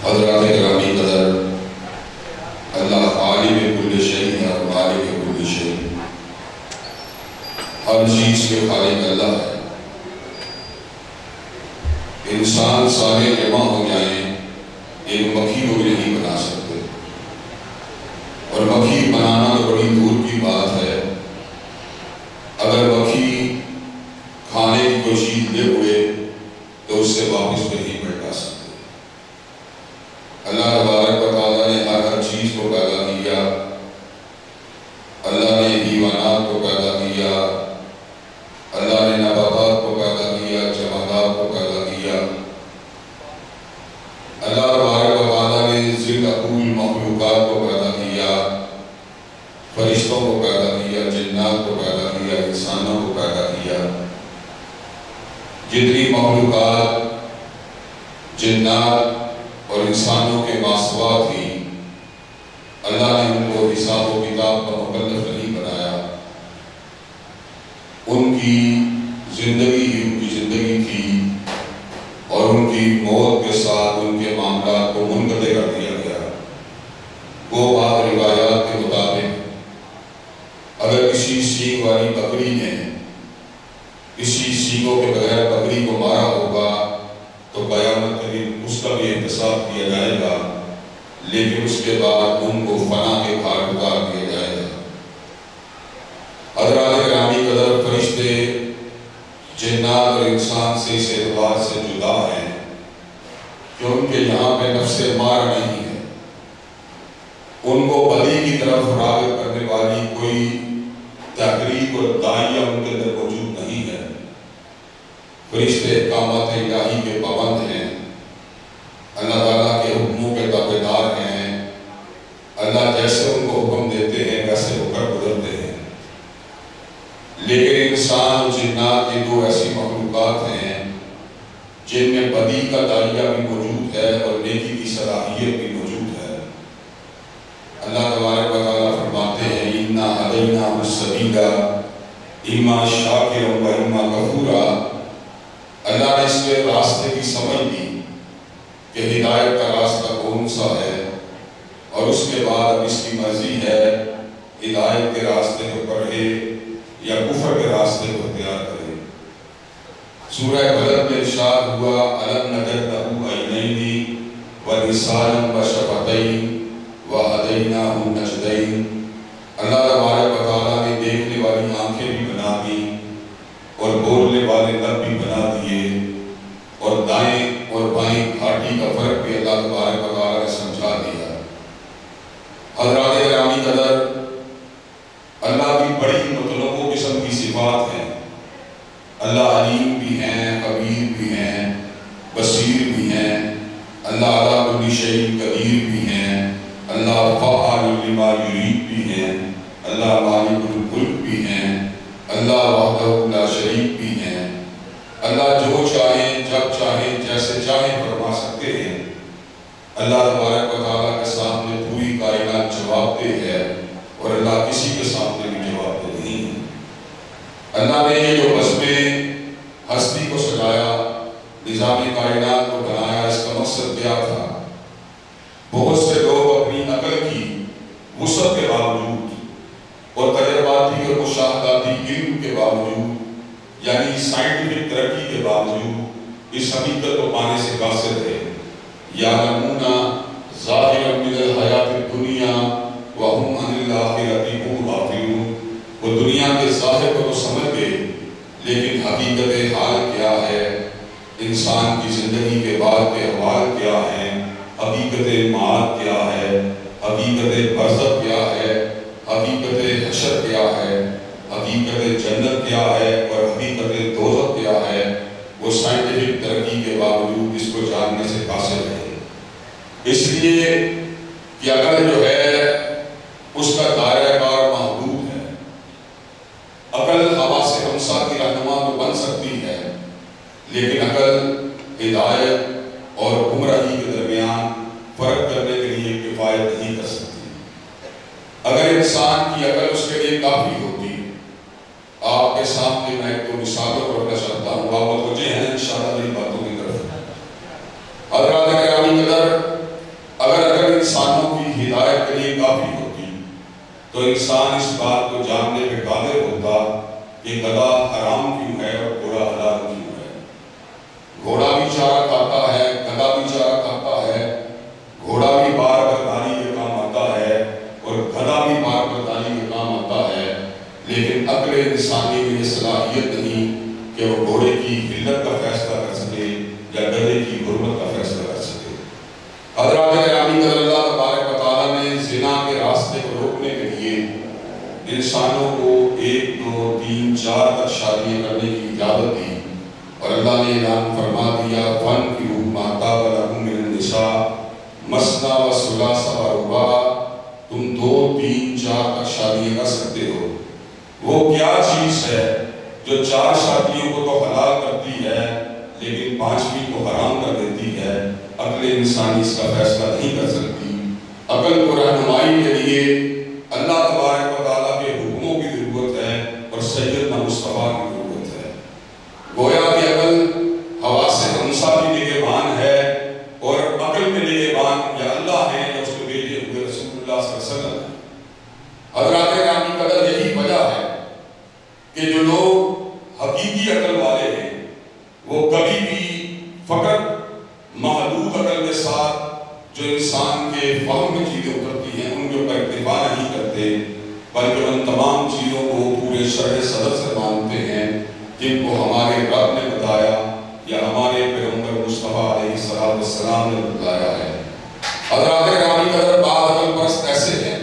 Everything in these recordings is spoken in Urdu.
حضرات گرامی قدر، اللہ خالق کل شیء اور مالک کل شیء، ہر چیز کے خالق اللہ ہے۔ انسان سارے جمع ہو جائیں ایک مکھی کو بھی نہیں بنا سکتے، اور مکھی بنانا تو بڑی دور کی بات ہے۔ اگر مکھی کھانے کی کوئی چیز لے ہوئے تو اس سے واپس نہیں پلٹا سکتے۔ اللہ تبارک و تعالیٰ نے ہر چیز کو پیدا کیا۔ اللہ نے حیوانات کو پیدا کیا، اللہ نے نباتات کو پیدا کیا، جمادات کو پیدا کیا۔ اللہ تبارک و تعالیٰ نے ذی العقول مخلوقات کو پیدا کیا، فرشتوں کو پیدا کیا، جنات کو پیدا کیا، انسانوں کو پیدا کیا۔ جتنی مخلوقات جنات اور انسانوں کے ماسوا تھی، اللہ نے ان کو حساب و کتاب کا مکلف نہیں بنایا۔ ان کی زندگی ہی ان کی زندگی تھی، اور ان کی موت کے ساتھ ان کے معاملات کو منقطع کر دیا گیا۔ وہ بعض روایات کے مطابق اگر کسی سینگ والی بکری نے کسی سینگوں کے بغیر بکری کو مارا ہوگا تو قیامت کے دن اس کا بھی احتساب کیا جائے گا، لیکن اس کے بعد ان کو فنا کے گھاٹ اتار دیا جائے گا۔ حضرات گرامی قدر، فرشتے جنات اور انسان سے اس اعتبار سے جدا ہیں کہ ان کے یہاں پہ نفس مار نہیں ہے، ان کو بدی کی طرف راغب کرنے والی کوئی تحریک اور داعیہ ان کے اندر موجود نہیں ہے۔ فرشتے احکامات الہی کے پابند ہیں، اللہ تعالیٰ کے حکموں کے تابعدار ہیں، اللہ جیسے ان کو حکم دیتے ہیں ویسے ہو کر گزرتے ہیں۔ لیکن انسان اور جنات یہ دو ایسی مخلوقات ہیں جن میں بدی کا داعیہ بھی موجود ہے اور نیکی کی صلاحیت بھی موجود ہے۔ اللہ تبارک و تعالیٰ فرماتے ہیں اِنَّا هَدَيْنَاهُ السَّبِيلَ اِمَّا شَاكِرًا وَإِمَّا كَفُورًا۔ اللہ نے اس کے راستے کی سمجھ دی کہ ہدایت کا راستہ کون سا ہے، اور اس کے بعد اب اس کی مرضی ہے ہدایت کے راستے کو پڑھے یا کفر کے راستے کو اختیار کرے۔ سورہ بلد میں ارشاد ہوا أَلَمْ نَجْعَل لَّهُ عَيْنَيْنِ وَلِسَانًا وَشَفَتَيْنِ وَهَدَيْنَاهُ النَّجْدَيْنِ۔ اللہ تبارک و تعالیٰ نے دیکھنے والی آنکھیں بھی بنا دی اور بولنے والے لب بھی بنا دیے، اور دائیں اور بائیں گھاٹی کا فرق بھی اللہ تبارک و تعالیٰ نے سمجھا دیا۔ حضرات گرامی قدر، اللہ کی بڑی متنوع قسم کی صفات ہیں۔ اللہ علیم بھی ہیں، خبیر بھی ہیں، بصیر بھی ہیں، اللہ علی کل شیء قدیر بھی ہیں، اللہ فعال لما یرید بھی ہیں، اللہ مالک الملک بھی ہیں، اللہ وحدہ لا شریک بھی ہیں۔ اللہ جو چاہیں جب چاہیں جیسے چاہیں فرما سکتے ہیں۔ اللہ تبارک و تعالیٰ کے سامنے پوری کائنات جواب دہ ہے، اور اللہ کسی کے سامنے بھی جواب دہ نہیں ہے۔ اللہ نے یہ جو بزم ہستی کو سجایا، نظام کائنات کو بنایا، اس کا مقصد کیا تھا؟ بہت سے لوگ اپنی عقل کی وسعت کے باوجود اور تجرباتی اور مشاہداتی علم کے باوجود، یعنی سائنٹیفک ترقی کے باوجود، اس حقیقت کو پانے سے قاصر ہے۔ یعلمون ظاہرا من الحیات الدنیا وہم عن الآخرۃ هم غافلون۔ وہ دنیا کے ظاہر کو تو سمجھ گئے، لیکن حقیقت حال کیا ہے، انسان کی زندگی کے بعد کے احوال کیا ہیں، حقیقت معاد کیا ہے، حقیقت برزخ کیا ہے، حقیقت حشر کیا ہے، حقیقت جنت کیا ہے، اور حقیقت دوزخ کیا ہے، وہ سائنٹیفک ترقی کے باوجود اس کو جاننے سے قاصر ہے۔ اس لیے کہ عقل جو ہے اس کا دائرہ کار محدود ہے۔ عقل ہوا سے ہمسا کی رہنما تو بن سکتی ہے، لیکن عقل ہدایت اور گمراہی کے درمیان فرق کرنے کے لیے کفایت نہیں کر سکتی۔ اگر انسان کی عقل اس کے لیے کافی ہوتی، آپ کے سامنے میں ایک دو مثالوں کو رکھنا چاہتا ہوں، آپ متوجہ ہیں انشاءاللہ میری باتوں کی طرف۔ حضرات گرامی قدر، اگر انسانوں کی ہدایت کے لیے کافی ہوتی تو انسان اس بات کو جاننے پہ قادر ہوتا کہ گدھا حرام کیوں ہے اور گھوڑا حلال کیوں ہے۔ گھوڑا بھی چارہ کھاتا ہے، گدھا بھی چارہ کھاتا ہے، گھوڑا بھی بار برداری کے کام آتا ہے اور گدھا بھی بار برداری کے کام آتا ہے، لیکن عقل انسانی میں یہ صلاحیت نہیں کہ وہ گھوڑے کی حلت کا فیصلہ کر سکے یا گدھے کی حرمت کا فیصلہ کر سکے۔ حضرات گرامی قدر، اللہ تبارک و تعالیٰ نے زنا کے راستے کو روکنے کے لیے انسانوں کو 1 2 3 4 تک شادیاں کرنے کی اجازت دی، اور اللہ نے اعلان فرما دیا فَانْكِحُوا مَا طَابَ لَكُم مِّنَ النِّسَاءِ مَثْنَىٰ وَثُلَاثَ وَرُبَاعَ، تم 2 3 4 تک شادیاں کر سکتے ہو۔ وہ کیا چیز ہے جو 4 شادیوں کو تو حلال کرتی ہے لیکن 5ویں کو حرام کر دیتی ہے؟ عقل انسانی اس کا فیصلہ نہیں کر سکتی۔ عقل کو رہنمائی کے لیے اللہ تبارک و تعالیٰ کے حکموں کی ضرورت ہے اور سیدنا مصطفیٰ کی ضرورت ہے۔ گویا کہ عقل حواس خمسہ کی نگہبان ہے اور عقل کے نگہبان یا اللہ ہے یا اس کے بھیجے ہوئے رسول اللہ صلی اللہ علیہ وسلم ہے۔ حضرات گرامی قدر، یہی وجہ ہے کہ جو لوگ حقیقی عقل والے ہیں وہ کبھی بھی فقط محدود عقل کے ساتھ جو انسان کے فہم میں چیزیں اترتی ہیں ان کے اوپر اکتفا نہیں کرتے، بلکہ ان تمام چیزوں کو پورے شرح صدر سے مانتے ہیں جن کو ہمارے رب نے بتایا یا ہمارے پیغمبر مصطفیٰ علیہ السلام نے بتایا ہے۔ حضرات گرامی قدر، بعض عقل پرست ایسے ہیں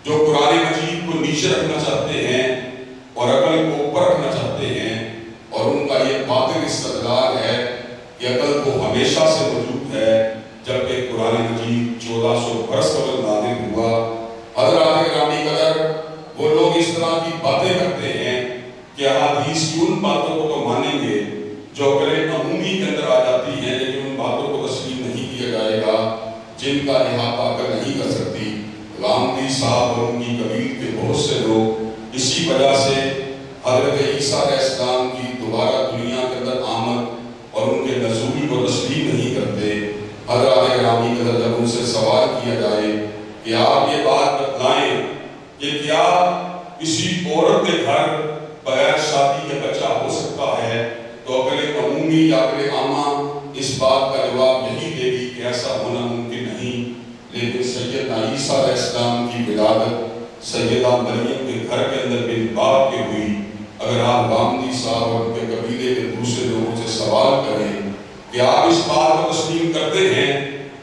جو قرآن مجید کو نیچے رکھنا چاہتے ہیں اور عقل کو اوپر رکھنا چاہتے ہیں، اور ان کا یہ باطل استدلال ہے کہ عقل کو ہمیشہ سے وجود ہے، جبکہ قرآن مجید 1400 برس قبل نازل ہوا۔ حضرات گرامی قدر، وہ لوگ اس طرح کی باتیں کرتے ہیں کہ احادیث کی ان باتوں کو تو مانیں گے جو عقل عمومی کے اندر آ جاتی ہیں، لیکن ان باتوں کو تسلیم نہیں کیا جائے گا جن کا احاطہ عقل نہیں کر سکتی۔ غامدی صاحب اور ان کی قبیل کے بہت سے لوگ اسی وجہ سے حضرت عیسیٰ علیہ السلام کی دوبارہ دنیا کے اندر آمد اور ان کے نزول کو تسلیم نہیں کرتے۔ حضرات گرامی قدر، جب ان سے سوال کیا جائے کہ آپ یہ بات بتلائیں کہ کیا کسی عورت کے گھر بغیر شادی کے بچہ ہو سکتا ہے، تو عقل عمومی یا عقل عامہ اس بات کا جواب یہی دے گی کہ ایسا ہونا ممکن نہیں۔ لیکن سیدنا عیسیٰ علیہ السلام کی ولادت سیدہ مریم کے گھر کے اندر بن باپ کے ہوئی۔ اگر آپ غامدی صاحب اور ان کے قبیلے کے دوسرے لوگوں سے سوال کریں کہ آپ اس بات کو تسلیم کرتے ہیں،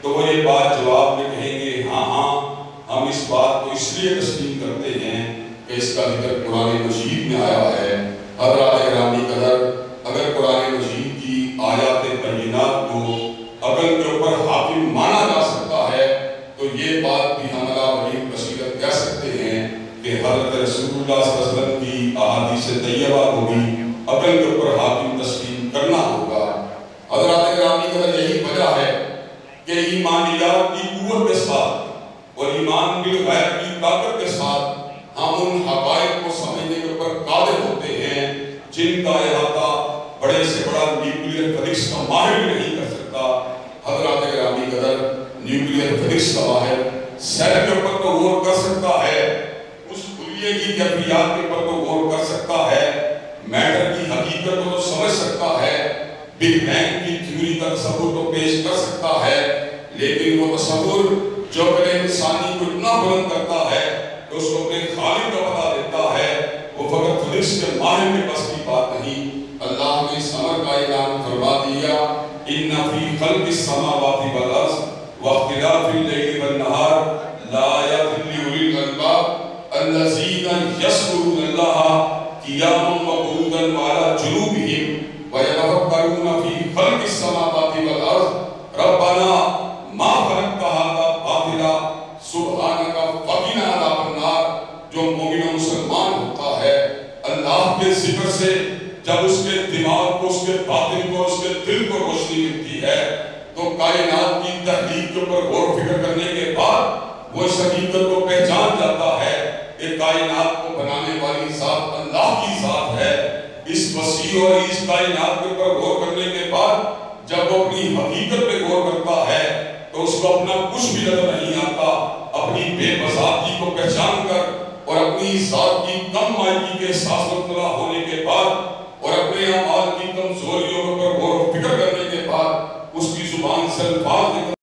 تو وہ یہ بات جواب میں کہیں گے ہاں ہم اس بات کو اس لیے تسلیم کرتے ہیں کہ اس کا ذکر قرآن مجید میں آیا ہے۔ حضرات گرامی قدر، اگر قرآن مجید کی آیات بینات کو عقل کے اوپر حاکم مانا جا سکتا ہے تو یہ بات بھی ہم علی بصیرت کہہ سکتے ہیں کہ حضرت رسول اللہ صلی اللہ علیہ وسلم کی احادیث طیبہ کو بھی عقل کے اوپر حاکم تسلیم کرنا ہوگا۔ حضرات گرامی قدر، یہی وجہ ہے کہ ایمانیات کی قوت کے ساتھ اور ایمان بالغیب کی طاقت کے ساتھ ہم ان حقائق کو سمجھنے کے اوپر قادر ہوتے ہیں جن کا احاطہ بڑے سے بڑا نیوکلیئر فزکس کا ماہر بھی نہیں کر سکتا۔ حضرات گرامی قدر، نیوکلیئر فزکس کا ماہر سیل کے اوپر تو غور کر سکتا ہے، اس خلیے کی کیفیات کے اوپر تو غور کر سکتا ہے، میٹر کی حقیقت کو تو سمجھ سکتا ہے، بگ بینگ کی تھیوری کا تصور تو پیش کر سکتا ہے، لیکن وہ تصور جو عقل انسانی کو اتنا بلند کرتا ہے کہ اس کو اپنے خالق کا پتہ دیتا ہے، وہ فقط فزکس کے ماہر کے بس کی بات نہیں۔ اللہ نے اس امر کا اعلان فرما دیا، ان فی خلق السماوات والارض واختلاف اللیل والنہار لآیات لأولی الالباب الذین یذکرون اللہ قیاما وقعودا وعلی جنوبہم ویتفکرون فی خلق السماوات والارض ربنا ما خلقت ھذا باطلا سبحانک فقنا عذاب النار۔ جو مومن و مسلمان ہوتا ہے اللہ کے ذکر سے جب اس کے دماغ کو، اس کے باطن کو، اس کے دل کو روشنی ملتی ہے تو کائنات کی تحقیق کے اوپر غور و فکر کرنے کے بعد وہ اس حقیقت کو پہچان جاتا ہے کہ کائنات کو بنانے والی ذات اللہ کی ذات ہے۔ اس وسیع اور اس کائنات کے اوپر غور کرنے کے بعد جب وہ اپنی حقیقت پہ غور کرتا ہے تو اس کو اپنا کچھ بھی نظر نہیں آتا، اپنی بے بذاتی کو پہچان کر اور اپنی ذات کی کم مائگی کے احساس مطلع ہونے کے بعد اور اپنے اعمال کی کمزوریوں پر غور و فکر کرنے کے بعد اس کی زبان سے الفاظ